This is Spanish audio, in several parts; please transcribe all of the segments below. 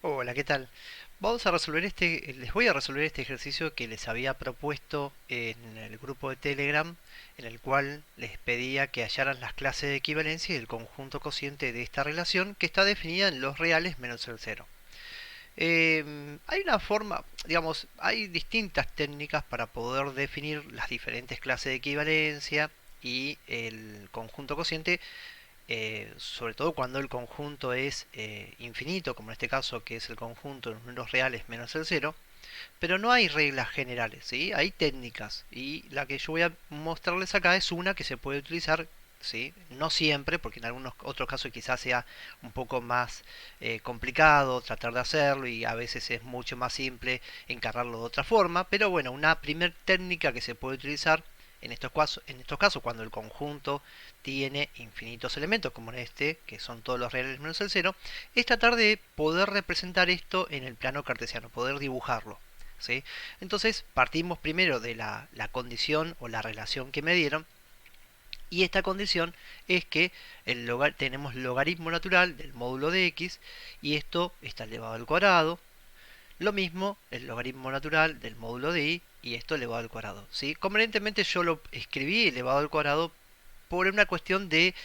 Hola, ¿qué tal? Vamos a resolver les voy a resolver este ejercicio que les había propuesto en el grupo de Telegram, en el cual les pedía que hallaran las clases de equivalencia y el conjunto cociente de esta relación que está definida en los reales menos el cero. Hay una forma, digamos, hay distintas técnicas para poder definir las diferentes clases de equivalencia y el conjunto cociente, sobre todo cuando el conjunto es infinito, como en este caso que es el conjunto de los números reales menos el cero, pero no hay reglas generales, ¿sí? Hay técnicas y la que yo voy a mostrarles acá es una que se puede utilizar, ¿sí? No siempre, porque en algunos otros casos quizás sea un poco más complicado tratar de hacerlo y a veces es mucho más simple encargarlo de otra forma, pero bueno, una primer técnica que se puede utilizar en estos casos, cuando el conjunto tiene infinitos elementos, como en este, que son todos los reales menos el cero, es tratar de poder representar esto en el plano cartesiano, poder dibujarlo. ¿Sí? Entonces partimos primero de la condición o la relación que me dieron, y esta condición es que tenemos logaritmo natural del módulo de x y esto está elevado al cuadrado. Lo mismo el logaritmo natural del módulo de y esto elevado al cuadrado. ¿Sí? Convenientemente yo lo escribí elevado al cuadrado por una cuestión de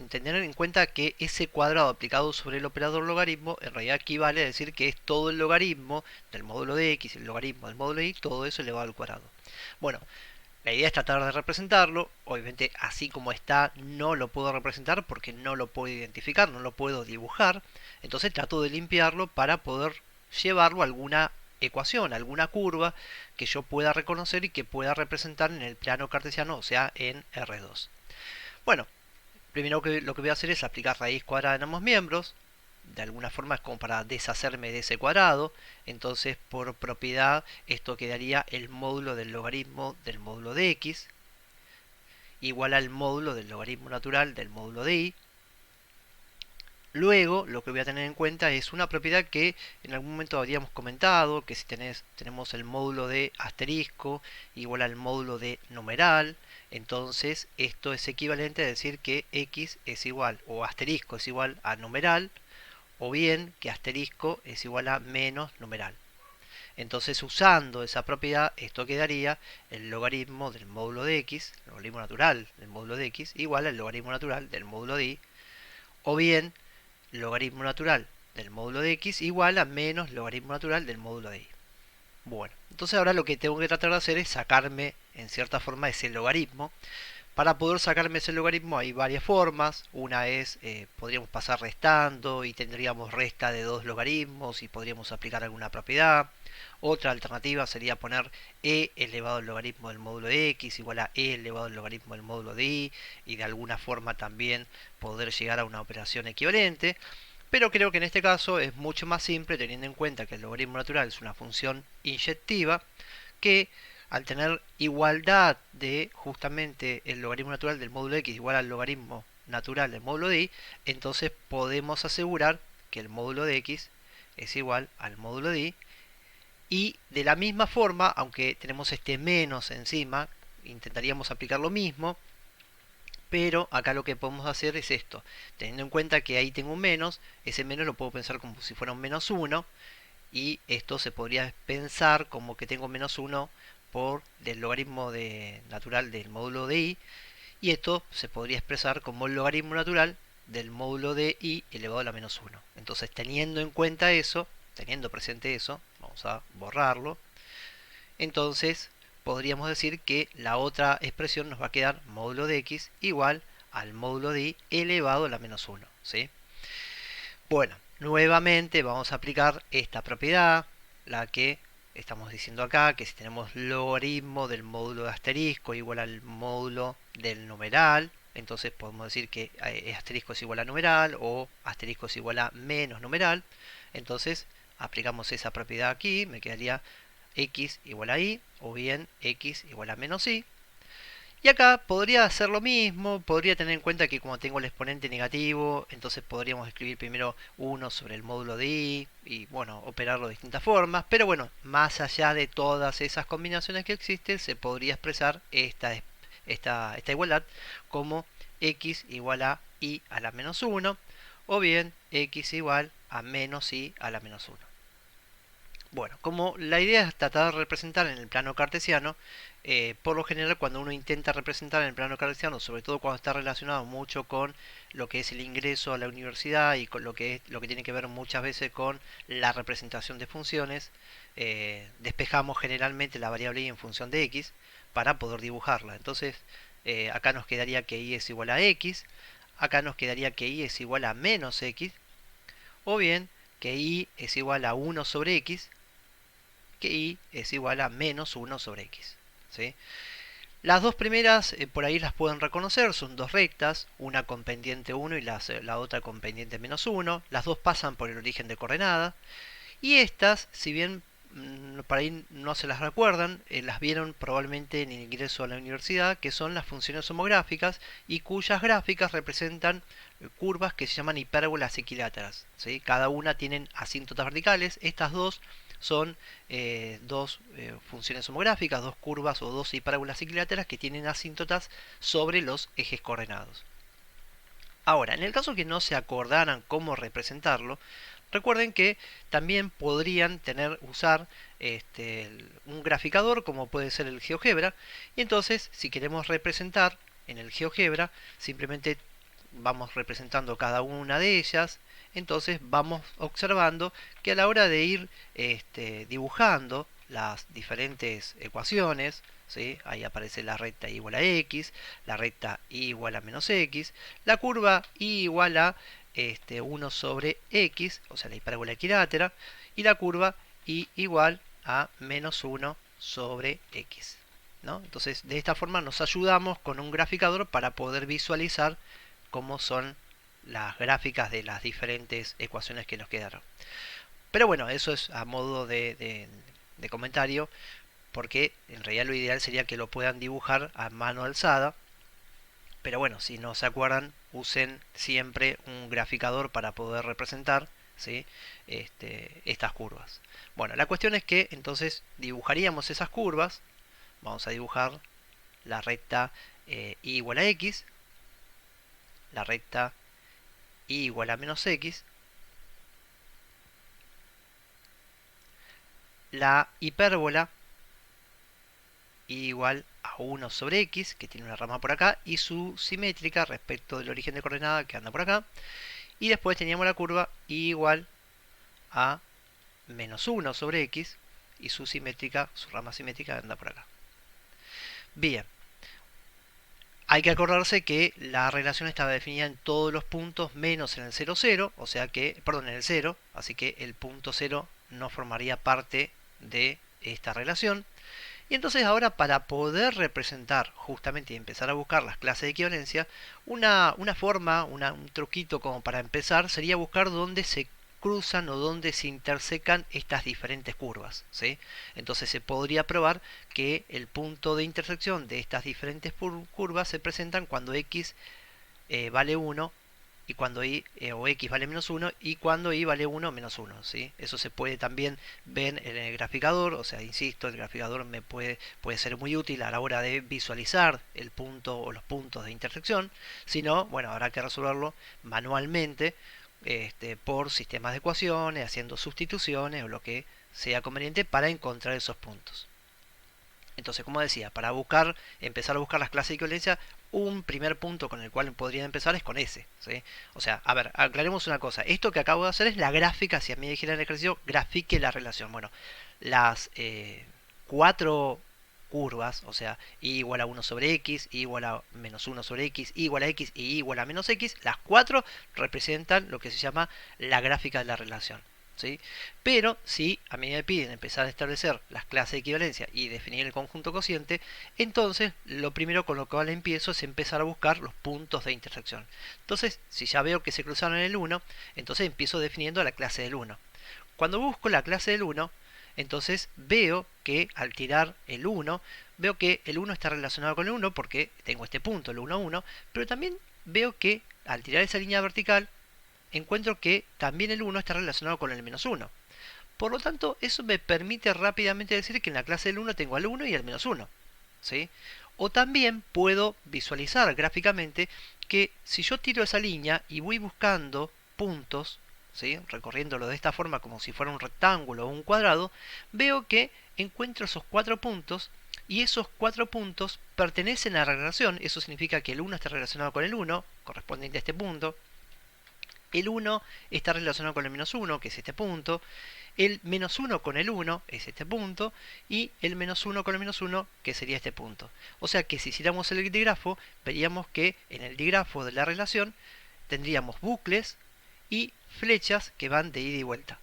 tener en cuenta que ese cuadrado aplicado sobre el operador logaritmo en realidad equivale a decir que es todo el logaritmo del módulo de x, el logaritmo del módulo de y, todo eso elevado al cuadrado. Bueno, la idea es tratar de representarlo. Obviamente así como está no lo puedo representar porque no lo puedo identificar, no lo puedo dibujar. Entonces trato de limpiarlo para poder llevarlo a alguna ecuación, alguna curva que yo pueda reconocer y que pueda representar en el plano cartesiano, o sea, en R2. Bueno, primero lo que voy a hacer es aplicar raíz cuadrada en ambos miembros. De alguna forma es como para deshacerme de ese cuadrado. Entonces, por propiedad, esto quedaría el módulo del logaritmo del módulo de x igual al módulo del logaritmo natural del módulo de y. Luego, lo que voy a tener en cuenta es una propiedad que en algún momento habríamos comentado, que si tenemos el módulo de asterisco igual al módulo de numeral, entonces esto es equivalente a decir que x es igual, o asterisco es igual a numeral, o bien que asterisco es igual a menos numeral. Entonces, usando esa propiedad, esto quedaría el logaritmo del módulo de x, el logaritmo natural del módulo de x, igual al logaritmo natural del módulo de y, o bien logaritmo natural del módulo de x igual a menos logaritmo natural del módulo de y. Bueno, entonces ahora lo que tengo que tratar de hacer es sacarme en cierta forma ese logaritmo. Para poder sacarme ese logaritmo hay varias formas. Una es, podríamos pasar restando y tendríamos resta de dos logaritmos y podríamos aplicar alguna propiedad. Otra alternativa sería poner e elevado al logaritmo del módulo de x igual a e elevado al logaritmo del módulo de y de alguna forma también poder llegar a una operación equivalente. Pero creo que en este caso es mucho más simple teniendo en cuenta que el logaritmo natural es una función inyectiva que al tener igualdad de justamente el logaritmo natural del módulo x igual al logaritmo natural del módulo de y, entonces podemos asegurar que el módulo de x es igual al módulo de y de la misma forma, aunque tenemos este menos encima, intentaríamos aplicar lo mismo, pero acá lo que podemos hacer es esto, teniendo en cuenta que ahí tengo un menos, ese menos lo puedo pensar como si fuera un menos 1, y esto se podría pensar como que tengo menos 1 por el logaritmo natural del módulo de y esto se podría expresar como el logaritmo natural del módulo de y elevado a la menos 1. Entonces, teniendo en cuenta eso, teniendo presente eso, vamos a borrarlo, entonces podríamos decir que la otra expresión nos va a quedar módulo de x igual al módulo de y elevado a la menos 1, ¿sí? Bueno, nuevamente vamos a aplicar esta propiedad, la que estamos diciendo acá, que si tenemos logaritmo del módulo de asterisco igual al módulo del numeral, entonces podemos decir que asterisco es igual a numeral o asterisco es igual a menos numeral. Entonces aplicamos esa propiedad aquí, me quedaría x igual a y o bien x igual a menos y. Y acá podría hacer lo mismo, podría tener en cuenta que como tengo el exponente negativo, entonces podríamos escribir primero 1 sobre el módulo de y bueno, operarlo de distintas formas. Pero bueno, más allá de todas esas combinaciones que existen, se podría expresar esta igualdad como x igual a y a la menos 1, o bien x igual a menos y a la menos 1. Bueno, como la idea es tratar de representar en el plano cartesiano, por lo general cuando uno intenta representar en el plano cartesiano, sobre todo cuando está relacionado mucho con lo que es el ingreso a la universidad y con lo que tiene que ver muchas veces con la representación de funciones, despejamos generalmente la variable y en función de x para poder dibujarla. Entonces, acá nos quedaría que y es igual a x, acá nos quedaría que y es igual a menos x, o bien que y es igual a 1 sobre x, que y es igual a menos 1 sobre x. ¿Sí? Las dos primeras por ahí las pueden reconocer, son dos rectas, una con pendiente 1 y la otra con pendiente menos 1. Las dos pasan por el origen de coordenada. Y estas, si bien por ahí no se las recuerdan, las vieron probablemente en el ingreso a la universidad, que son las funciones homográficas y cuyas gráficas representan curvas que se llaman hipérbolas equiláteras. ¿Sí? Cada una tienen asíntotas verticales. Estas dos son dos funciones homográficas, dos curvas o dos hipérbolas equiláteras que tienen asíntotas sobre los ejes coordenados. Ahora, en el caso que no se acordaran cómo representarlo, recuerden que también podrían usar un graficador como puede ser el GeoGebra, y entonces si queremos representar en el GeoGebra simplemente vamos representando cada una de ellas. Entonces vamos observando que a la hora de ir dibujando las diferentes ecuaciones, ¿sí? Ahí aparece la recta y igual a x, la recta y igual a menos x, la curva y igual a 1 sobre x, o sea la hipérbola equilátera, y la curva y igual a menos 1 sobre x. ¿No? Entonces de esta forma nos ayudamos con un graficador para poder visualizar cómo son las gráficas de las diferentes ecuaciones que nos quedaron. Pero bueno, eso es a modo de comentario, porque en realidad lo ideal sería que lo puedan dibujar a mano alzada. Pero bueno, si no se acuerdan, usen siempre un graficador para poder representar, ¿sí? Estas curvas. Bueno, la cuestión es que entonces dibujaríamos esas curvas. Vamos a dibujar la recta y igual a x, la recta y igual a menos x, la hipérbola igual a 1 sobre x, que tiene una rama por acá, y su simétrica respecto del origen de coordenada que anda por acá. Y después teníamos la curva igual a menos 1 sobre x, y su rama simétrica anda por acá. Bien, hay que acordarse que la relación estaba definida en todos los puntos menos en el 0, 0, o sea que, perdón, en el 0, así que el punto 0 no formaría parte de esta relación. Y entonces ahora para poder representar justamente y empezar a buscar las clases de equivalencia, una forma, un truquito como para empezar sería buscar dónde se cruzan o dónde se intersecan estas diferentes curvas, ¿sí? Entonces se podría probar que el punto de intersección de estas diferentes curvas se presentan cuando x vale 1 y cuando y o x vale menos 1 y cuando y vale 1 menos 1, ¿sí? Eso se puede también ver en el graficador, o sea, insisto, el graficador puede ser muy útil a la hora de visualizar el punto o los puntos de intersección. Si no, bueno, habrá que resolverlo manualmente por sistemas de ecuaciones, haciendo sustituciones o lo que sea conveniente para encontrar esos puntos. Entonces, como decía, para empezar a buscar las clases de equivalencia, un primer punto con el cual podrían empezar es con ese, ¿sí? O sea, a ver, aclaremos una cosa. Esto que acabo de hacer es la gráfica. Si a mí me dijera en el ejercicio, grafique la relación. Bueno, las cuatro curvas, o sea, y igual a 1 sobre x, y igual a menos 1 sobre x, y igual a x y igual a menos x, las cuatro representan lo que se llama la gráfica de la relación. ¿Sí? Pero si a mí me piden empezar a establecer las clases de equivalencia y definir el conjunto cociente, entonces lo primero con lo cual empiezo es empezar a buscar los puntos de intersección. Entonces, si ya veo que se cruzaron en el 1, entonces empiezo definiendo la clase del 1. Cuando busco la clase del 1, entonces veo que al tirar el 1, veo que el 1 está relacionado con el 1 porque tengo este punto, el 1, 1, pero también veo que al tirar esa línea vertical, encuentro que también el 1 está relacionado con el menos 1. Por lo tanto, eso me permite rápidamente decir que en la clase del 1 tengo al 1 y al menos 1. ¿Sí? O también puedo visualizar gráficamente que si yo tiro esa línea y voy buscando puntos ¿sí? Recorriéndolo de esta forma como si fuera un rectángulo o un cuadrado, veo que encuentro esos 4 puntos y esos 4 puntos pertenecen a la relación. Eso significa que el 1 está relacionado con el 1, correspondiente a este punto. El 1 está relacionado con el -1, que es este punto. El -1 con el 1 es este punto. Y el -1 con el -1, que sería este punto. O sea que si hiciéramos el digrafo, veríamos que en el digrafo de la relación tendríamos bucles y flechas que van de ida y vuelta.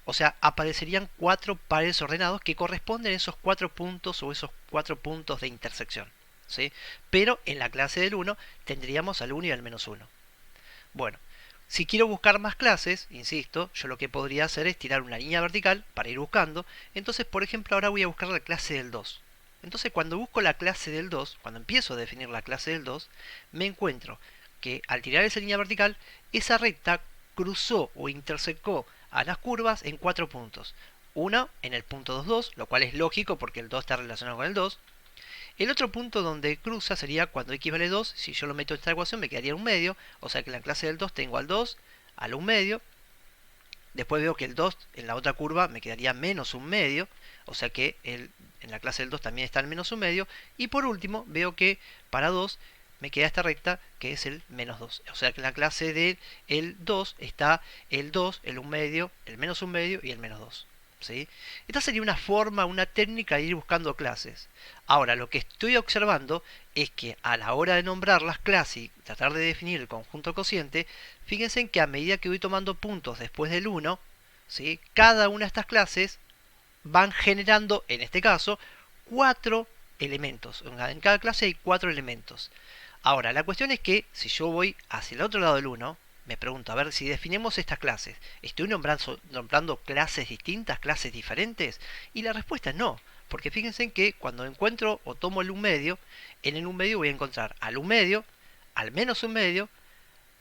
O sea, aparecerían 4 pares ordenados que corresponden a esos 4 puntos o esos 4 puntos de intersección, ¿sí? Pero en la clase del 1 tendríamos al 1 y al -1. Bueno, si quiero buscar más clases, insisto, yo lo que podría hacer es tirar una línea vertical para ir buscando. Entonces, por ejemplo, ahora voy a buscar la clase del 2. Entonces, cuando busco la clase del 2, cuando empiezo a definir la clase del 2, me encuentro que al tirar esa línea vertical, esa recta cruzó o intersecó a las curvas en 4 puntos. Uno en el punto 2, 2, lo cual es lógico porque el 2 está relacionado con el 2. El otro punto donde cruza sería cuando x vale 2, si yo lo meto en esta ecuación me quedaría 1/2, o sea que en la clase del 2 tengo al 2, al 1/2, después veo que el 2 en la otra curva me quedaría menos 1/2, o sea que en la clase del 2 también está el menos 1/2, y por último veo que para 2 me queda esta recta que es el -2, o sea que en la clase del 2 está el 2, el 1/2, el menos 1/2 y el -2. ¿Sí? Esta sería una forma, una técnica de ir buscando clases. Ahora, lo que estoy observando es que a la hora de nombrar las clases y tratar de definir el conjunto cociente, fíjense que a medida que voy tomando puntos después del 1, ¿sí? Cada una de estas clases van generando, en este caso, 4 elementos. En cada clase hay 4 elementos. Ahora, la cuestión es que si yo voy hacia el otro lado del 1, me pregunto, a ver, si definimos estas clases, ¿estoy nombrando clases distintas, clases diferentes? Y la respuesta es no, porque fíjense que cuando encuentro o tomo el 1/2, en el 1/2 voy a encontrar al 1/2, al menos 1/2,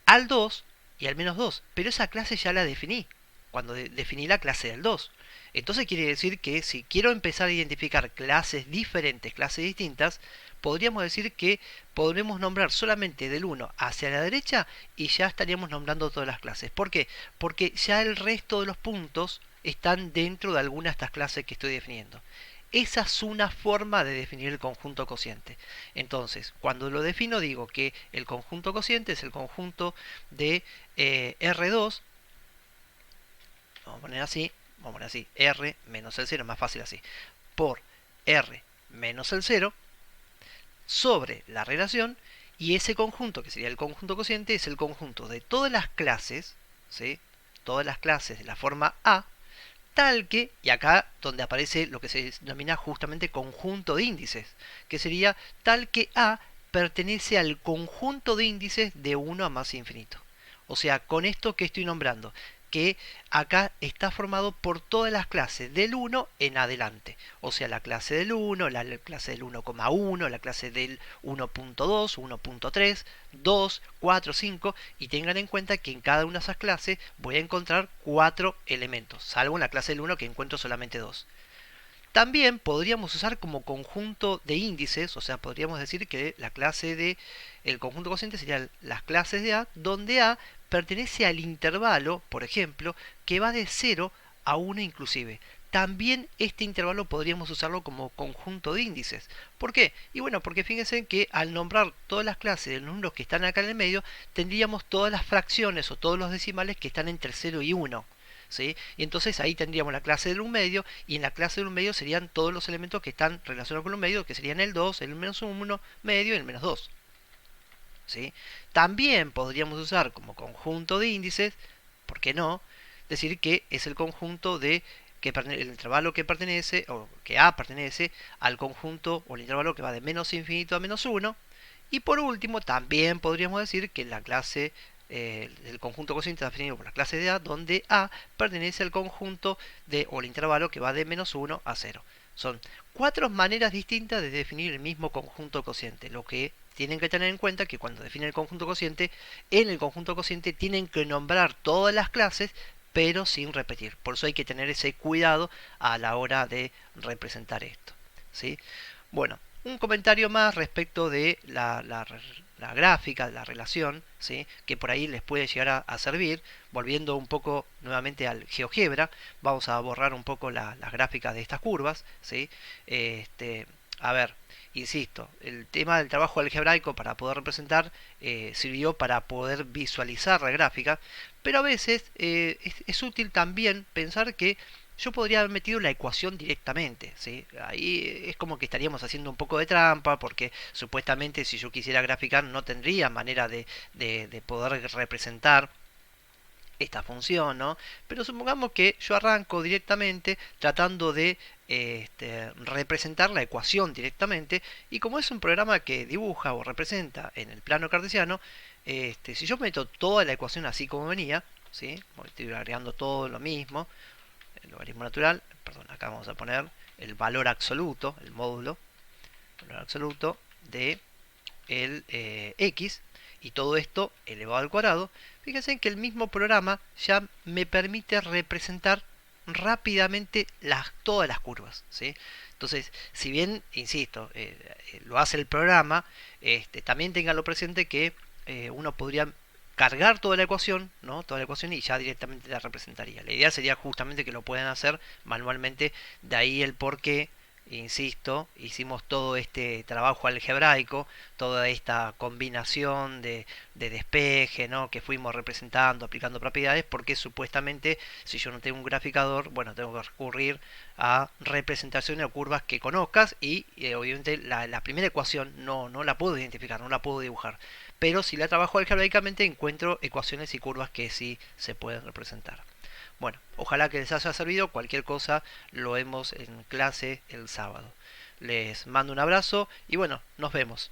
al 2 y al -2, pero esa clase ya la definí, cuando definí la clase del 2. Entonces quiere decir que si quiero empezar a identificar clases diferentes, clases distintas, podríamos decir que podremos nombrar solamente del 1 hacia la derecha y ya estaríamos nombrando todas las clases. ¿Por qué? Porque ya el resto de los puntos están dentro de alguna de estas clases que estoy definiendo. Esa es una forma de definir el conjunto cociente. Entonces, cuando lo defino digo que el conjunto cociente es el conjunto de R2, vamos a poner así, R menos el 0, más fácil así, por R menos el 0, sobre la relación, y ese conjunto, que sería el conjunto cociente, es el conjunto de todas las clases, ¿sí? Todas las clases de la forma A, tal que, y acá donde aparece lo que se denomina justamente conjunto de índices, que sería tal que A pertenece al conjunto de índices de 1 a más infinito. O sea, con esto que estoy nombrando, que acá está formado por todas las clases del 1 en adelante. O sea, la clase del 1, la clase del 1,1, la clase del 1.2, 1.3, 2, 4, 5. Y tengan en cuenta que en cada una de esas clases voy a encontrar 4 elementos, salvo en la clase del 1 que encuentro solamente 2. También podríamos usar como conjunto de índices, o sea, podríamos decir que la clase de el conjunto cociente serían las clases de A, donde A pertenece al intervalo, por ejemplo, que va de 0 a 1 inclusive. También este intervalo podríamos usarlo como conjunto de índices. ¿Por qué? Y bueno, porque fíjense que al nombrar todas las clases de los números que están acá en el medio, tendríamos todas las fracciones o todos los decimales que están entre 0 y 1. ¿Sí? Y entonces ahí tendríamos la clase del 1/2, y en la clase del 1/2 serían todos los elementos que están relacionados con el 1/2, que serían el 2, el menos 1 medio y el menos 2. ¿Sí? También podríamos usar como conjunto de índices, ¿por qué no? Decir que es el conjunto de el intervalo que pertenece, o que A pertenece al conjunto o el intervalo que va de menos infinito a menos 1. Y por último, también podríamos decir que la clase el conjunto cociente está definido por la clase de A, donde A pertenece al conjunto o el intervalo que va de menos 1 a 0. Son 4 maneras distintas de definir el mismo conjunto cociente. Lo que tienen que tener en cuenta que cuando definen el conjunto cociente, en el conjunto cociente tienen que nombrar todas las clases, pero sin repetir. Por eso hay que tener ese cuidado a la hora de representar esto. ¿Sí? Bueno, un comentario más respecto de la la gráfica, la relación, ¿sí? Que por ahí les puede llegar a servir. Volviendo un poco nuevamente al GeoGebra, vamos a borrar un poco las gráficas de estas curvas, ¿sí? A ver, insisto, el tema del trabajo algebraico para poder representar sirvió para poder visualizar la gráfica, pero a veces es útil también pensar que yo podría haber metido la ecuación directamente, ¿sí? Ahí es como que estaríamos haciendo un poco de trampa, porque supuestamente si yo quisiera graficar no tendría manera de poder representar esta función, ¿no? Pero supongamos que yo arranco directamente tratando de representar la ecuación directamente, y como es un programa que dibuja o representa en el plano cartesiano, si yo meto toda la ecuación así como venía, ¿sí? Estoy agregando todo lo mismo, el logaritmo natural, perdón, acá vamos a poner el valor absoluto, el módulo, el valor absoluto de el x, y todo esto elevado al cuadrado. Fíjense que el mismo programa ya me permite representar rápidamente todas las curvas, ¿sí? Entonces, si bien, insisto, lo hace el programa, también tenganlo presente que uno podría cargar toda la ecuación, ¿no? Toda la ecuación, y ya directamente la representaría. La idea sería justamente que lo puedan hacer manualmente, de ahí el por qué, insisto, hicimos todo este trabajo algebraico, toda esta combinación de despeje, ¿no? Que fuimos representando, aplicando propiedades, porque supuestamente si yo no tengo un graficador, bueno, tengo que recurrir a representaciones o curvas que conozcas, y obviamente la primera ecuación no la puedo identificar, no la puedo dibujar, pero si la trabajo algebraicamente encuentro ecuaciones y curvas que sí se pueden representar. Bueno, ojalá que les haya servido. Cualquier cosa lo vemos en clase el sábado. Les mando un abrazo y bueno, nos vemos.